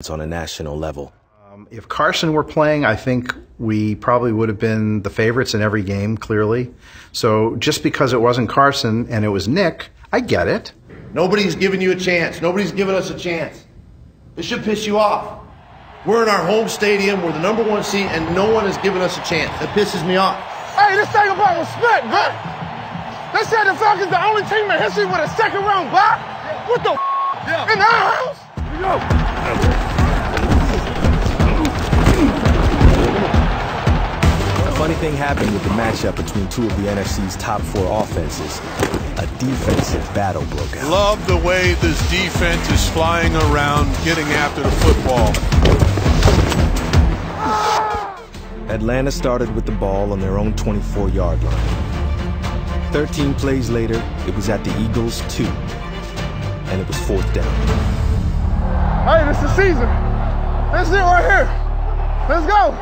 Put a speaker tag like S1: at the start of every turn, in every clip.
S1: on a national level.
S2: If Carson were playing, I think we probably would have been the favorites in every game, clearly. So just because it wasn't Carson and it was Nick, I get it.
S3: Nobody's giving you a chance. Nobody's giving us a chance. This should piss you off. We're in our home stadium. We're the #1 seed, and no one is giving us a chance. That pisses me off.
S4: Hey, this thing about respect, man. They said the Falcons the only team in history with a second-round bye? What the in our house? Here we go.
S1: A funny thing happened with the matchup between two of the NFC's top 4 offenses. A defensive battle broke out.
S5: Love the way this defense is flying around, getting after the football.
S1: Atlanta started with the ball on their own 24-yard line. 13 plays later, it was at the Eagles' 2, and it was 4th down.
S4: Hey, this the season. That's it right here. Let's go.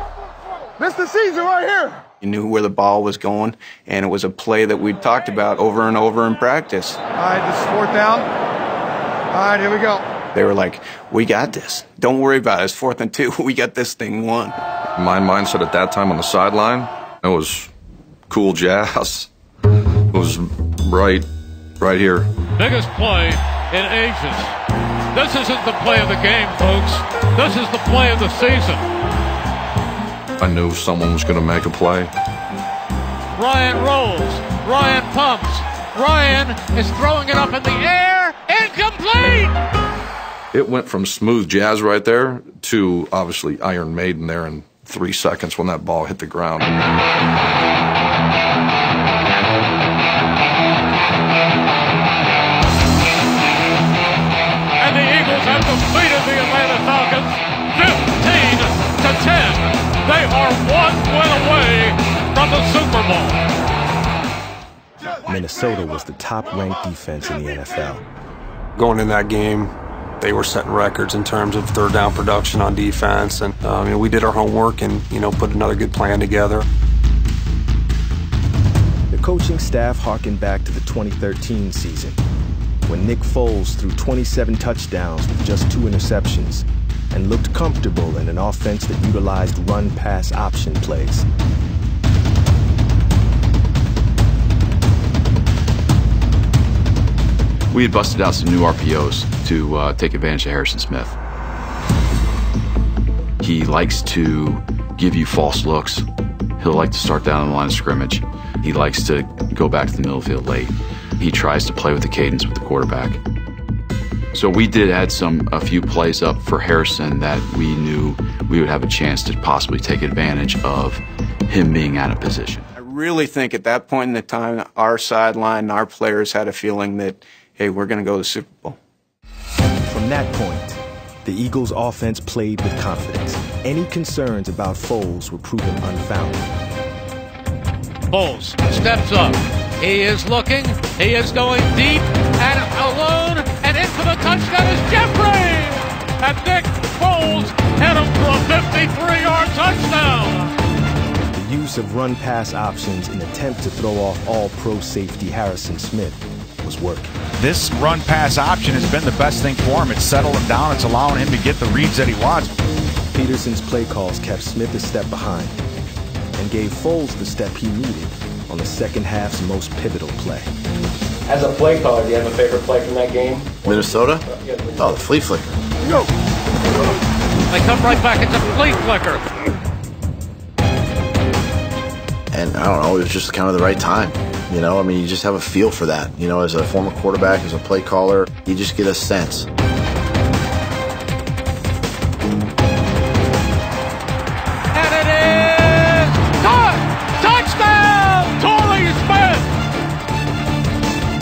S4: This the season right here.
S6: You knew where the ball was going, and it was a play that we'd talked about over and over in practice.
S4: All right, this is 4th down. All right, here we go.
S6: They were like, we got this. Don't worry about it. It's 4th and 2. We got this thing won.
S7: My mindset at that time on the sideline, it was cool jazz. It was right here.
S8: Biggest play in ages. This isn't the play of the game, folks. This is the play of the season.
S7: I knew someone was going to make a play.
S8: Ryan rolls. Ryan pumps. Ryan is throwing it up in the air. Incomplete!
S7: It went from smooth jazz right there to obviously Iron Maiden there in 3 seconds when that ball hit the ground.
S8: And the Eagles have defeated the Atlanta Falcons 15-10. They are 1 win away from the Super Bowl.
S1: Minnesota was the top-ranked defense in the NFL.
S9: Going in that game, they were setting records in terms of third down production on defense, and we did our homework and put another good plan together.
S1: The coaching staff harkened back to the 2013 season, when Nick Foles threw 27 touchdowns with just 2 interceptions and looked comfortable in an offense that utilized run-pass option plays.
S10: We had busted out some new RPOs to take advantage of Harrison Smith. He likes to give you false looks. He'll like to start down the line of scrimmage. He likes to go back to the middle field late. He tries to play with the cadence with the quarterback. So we did add a few plays up for Harrison that we knew we would have a chance to possibly take advantage of him being out of position.
S6: I really think at that point in the time, our sideline and our players had a feeling that, hey, we're going to go to the Super Bowl.
S1: From that point, the Eagles' offense played with confidence. Any concerns about Foles were proven unfounded.
S8: Foles steps up. He is looking. He is going deep and alone. And in for the touchdown is Jeffrey. And Nick Foles hit him for a 53-yard touchdown.
S1: The use of run-pass options in an attempt to throw off all-pro safety Harrison Smith was working.
S11: This run-pass option has been the best thing for him. It's settled him down. It's allowing him to get the reads that he wants.
S1: Peterson's play calls kept Smith a step behind and gave Foles the step he needed on the second half's most pivotal play.
S12: As a play caller, do you have a favorite play from that game?
S3: Minnesota? Oh, the flea flicker.
S4: Go.
S8: They come right back into flea flicker.
S3: And I don't know, it was just kind of the right time. You just have a feel for that. As a former quarterback, as a play caller, you just get a sense.
S8: And it is caught! Touchdown! Torrey Smith!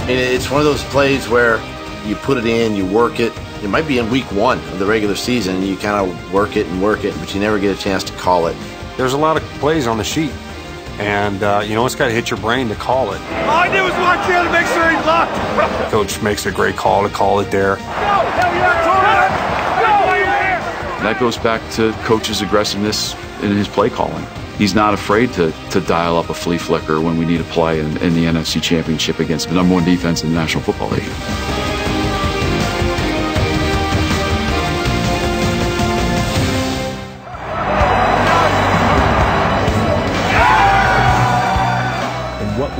S3: It's one of those plays where you put it in, you work it. It might be in week 1 of the regular season. You kind of work it, but you never get a chance to call it.
S9: There's a lot of plays on the sheet, and it's got to hit your brain to call it.
S4: All I did was watch him to make sure he's locked.
S9: Coach makes a great call to call it there.
S4: Go! Hell yeah, Torrey! Go!
S10: That goes back to coach's aggressiveness in his play calling. He's not afraid to dial up a flea flicker when we need a play in the NFC Championship against the #1 defense in the National Football League.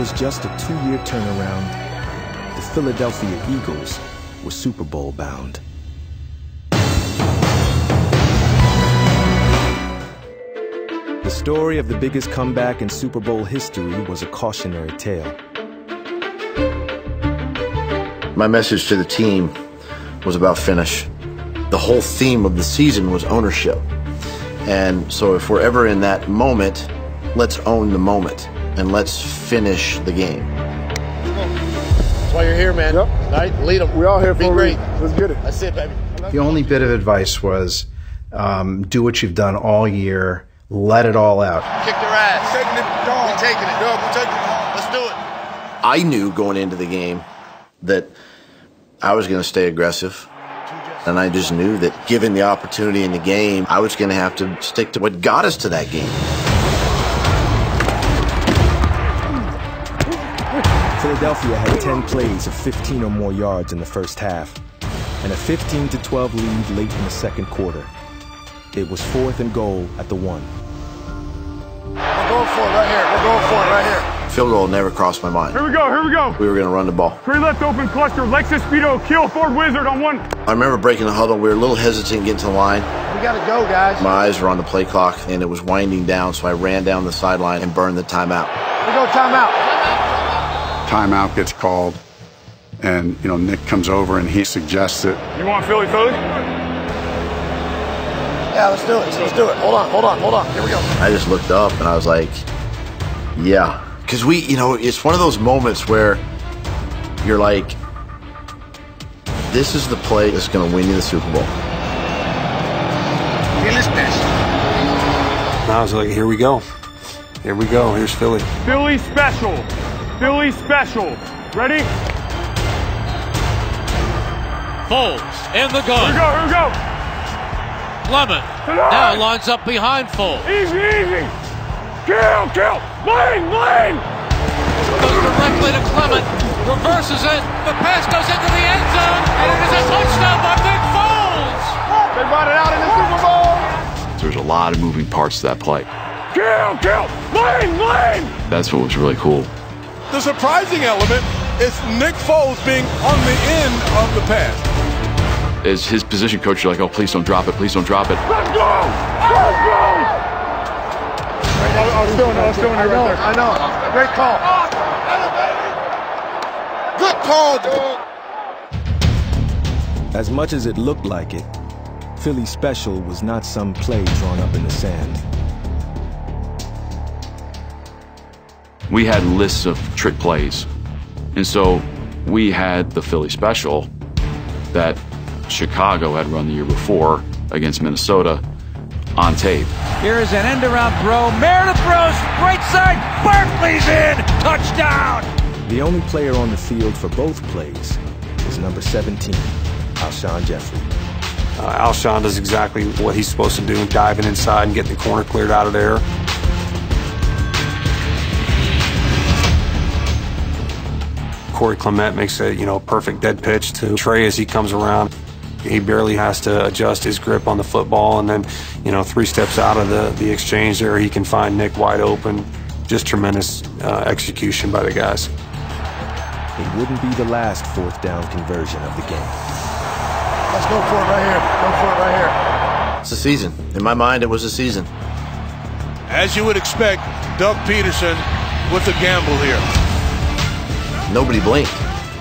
S1: was just a 2-year turnaround, the Philadelphia Eagles were Super Bowl bound. The story of the biggest comeback in Super Bowl history was a cautionary tale.
S3: My message to the team was about finish. The whole theme of the season was ownership. And so if we're ever in that moment, let's own the moment and let's finish the game. That's why you're here, man. Yep. All right, lead them.
S4: We all here for
S3: Be great.
S4: Let's get it.
S3: That's it, baby.
S2: The only bit of advice was do what you've done all year. Let it all out.
S3: Kick their ass. Taking it, dog. We taking it, dog. We taking it. Let's do it. I knew going into the game that I was going to stay aggressive. And I just knew that given the opportunity in the game, I was going to have to stick to what got us to that game.
S1: Philadelphia had 10 plays of 15 or more yards in the first half, and a 15-12 lead late in the second quarter. It was 4th and goal at the 1.
S4: We're going for it right here. We're going for it right here.
S3: Field goal never crossed my mind.
S4: Here we go. Here we go.
S3: We were going to run the ball.
S4: 3 left open cluster. Lexus Speedo. Kill Ford Wizard on 1.
S3: I remember breaking the huddle. We were a little hesitant getting to the line.
S4: We got to go, guys.
S3: My eyes were on the play clock, and it was winding down, so I ran down the sideline and burned the timeout.
S4: We go timeout.
S13: Timeout gets called, and, Nick comes over and he suggests it.
S4: You want Philly?
S3: Yeah, let's do it. Let's do it. Hold on. Here we go. I just looked up, and I was like, yeah. Because it's one of those moments where you're like, this is the play that's going to win you the Super Bowl.
S9: And I was like, here we go. Here we go. Here's Philly.
S4: Philly special. Philly special. Ready?
S8: Foles in the gun.
S4: Here we go.
S8: Lemon now lines up behind Foles.
S4: Easy. Kill. Lane.
S8: Goes directly to Clement. Reverses it. The pass goes into the end zone. And it is a touchdown by Nick Foles.
S4: They brought it out in the Super Bowl.
S10: There's a lot of moving parts to that play.
S4: Kill. Lane.
S10: That's what was really cool.
S5: The surprising element is Nick Foles being on the end of the pass.
S10: As his position coach, you're like, oh, please don't drop it.
S4: Let's go. I was doing it right there.
S3: I know. Great call. Good call, dude.
S1: As much as it looked like it, Philly special was not some play drawn up in the sand.
S10: We had lists of trick plays. And so we had the Philly special that Chicago had run the year before against Minnesota on tape.
S14: Here is an end-around throw. Meredith throws right side. Barkley's in. Touchdown.
S1: The only player on the field for both plays was number 17, Alshon Jeffrey.
S9: Alshon does exactly what he's supposed to do, diving inside and getting the corner cleared out of there. Corey Clement makes a perfect dead pitch to Trey as he comes around. He barely has to adjust his grip on the football, and then 3 steps out of the exchange there, he can find Nick wide open. Just tremendous execution by the guys.
S1: It wouldn't be the last 4th down conversion of the game.
S3: Let's go for it right here. It's a season. In my mind, it was a season.
S5: As you would expect, Doug Peterson with the gamble here.
S3: Nobody blinked.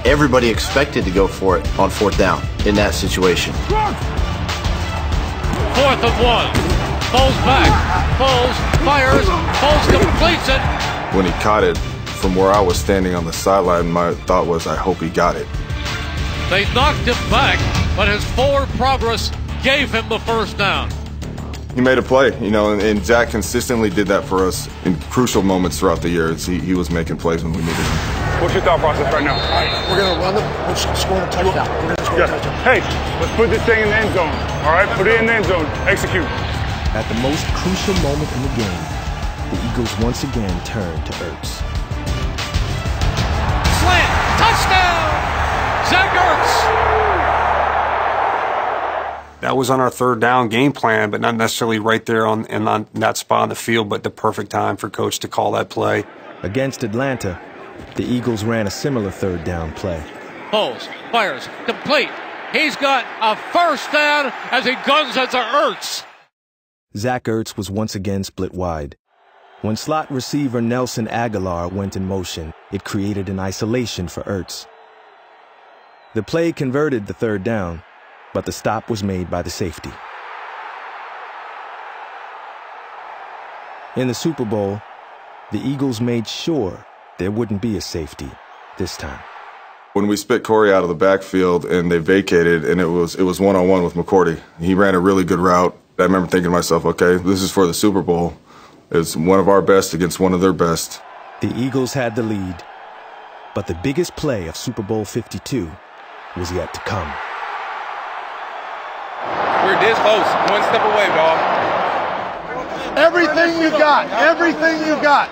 S3: Everybody expected to go for it on 4th down in that situation.
S8: 4th and 1. Foles back. Foles fires. Foles completes it.
S15: When he caught it, from where I was standing on the sideline, my thought was, I hope he got it.
S8: They knocked him back, but his forward progress gave him the first down.
S15: He made a play, and Jack consistently did that for us in crucial moments throughout the year. He was making plays when we needed him.
S4: What's your thought process right now?
S3: We're going to run we're scoring a touchdown. We're going to score a touchdown.
S4: Hey, let's put this thing in the end zone. All right, put it in the end zone. Execute.
S1: At the most crucial moment in the game, the Eagles once again turned to Ertz.
S8: Slant, touchdown, Zach Ertz.
S9: That was on our 3rd down game plan, but not necessarily right there on that spot on the field, but the perfect time for coach to call that play.
S1: Against Atlanta, The Eagles ran a similar third down play.
S8: Foles fires, complete. He's got a first down as he guns at the Ertz.
S1: Zach Ertz was once again split wide. When slot receiver Nelson Aguilar went in motion, it created an isolation for Ertz. The play converted the third down, but the stop was made by the safety. In the Super Bowl, the Eagles made sure there wouldn't be a safety this time.
S15: When we spit Corey out of the backfield and they vacated, and it was one-on-one with McCourty. He ran a really good route. I remember thinking to myself, okay, this is for the Super Bowl. It's one of our best against one of their best.
S1: The Eagles had the lead, but the biggest play of Super Bowl 52 was yet to come.
S16: We're this close, one step away, dog.
S4: Everything you got, everything you got.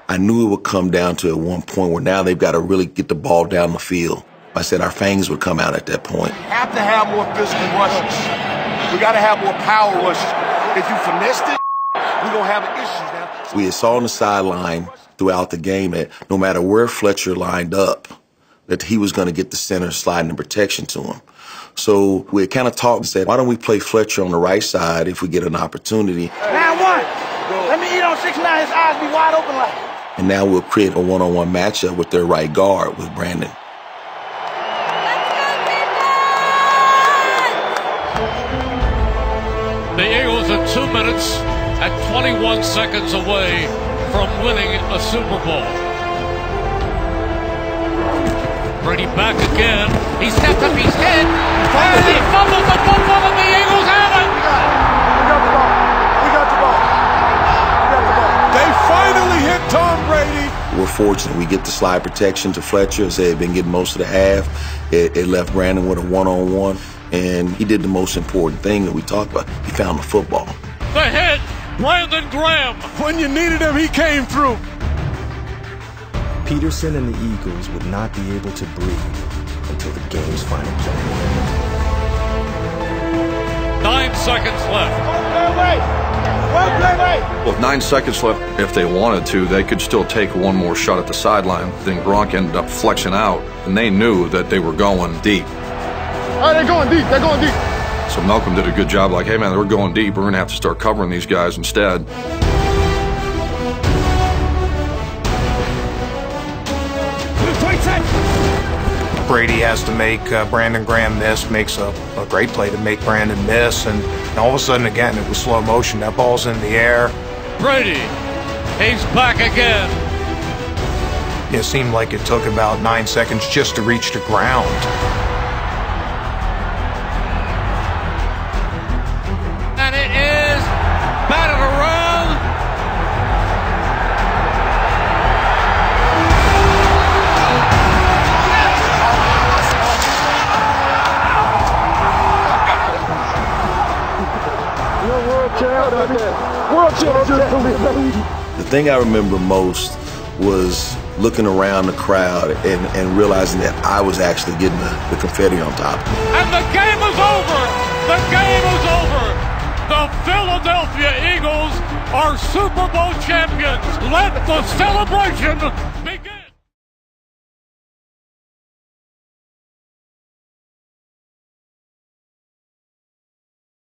S17: I knew it would come down to at one point where now they've got to really get the ball down the field. I said our fangs would come out at that point.
S4: Have to have more physical rushes. We got to have more power rushes. If you finessed it, we're going to have an issue now.
S17: We saw on the sideline throughout the game that no matter where Fletcher lined up, that he was going to get the center sliding and protection to him. So we kind of talked and said, why don't we play Fletcher on the right side if we get an opportunity?
S4: 9-1. Let me eat on 6-9. His eyes be wide open like.
S17: And now we'll create a one-on-one matchup with their right guard, with Brandon.
S8: The Eagles are 2 minutes and 21 seconds away from winning a Super Bowl. Brady back again. He stepped up, he's hit, and he fumbles the football, and the Eagles have it!
S4: We got the ball. We got the ball.
S5: They finally hit Tom Brady.
S17: We're fortunate we get the slide protection to Fletcher as they had been getting most of the half. It left Brandon with a one-on-one, and he did the most important thing that we talked about. He found the football.
S8: The hit, Brandon Graham.
S5: When you needed him, he came through.
S1: Peterson and the Eagles would not be able to breathe until the game's final play.
S8: 9 seconds left.
S7: With 9 seconds left, if they wanted to, they could still take one more shot at the sideline. Then Gronk ended up flexing out, and they knew that they were going deep.
S4: All right, they're going deep. They're going deep.
S7: So Malcolm did a good job, like, hey, man, we're going deep. We're going to have to start covering these guys instead.
S18: Brady has to make Brandon Graham miss, makes a great play to make Brandon miss, and all of a sudden, again, it was slow motion. That ball's in the air.
S8: Brady, he's back again.
S18: It seemed like it took about 9 seconds just to reach the ground.
S8: And it is batted around.
S17: The thing I remember most was looking around the crowd and realizing that I was actually getting the confetti on top.
S8: And the game is over! The game is over! The Philadelphia Eagles are Super Bowl champions! Let the celebration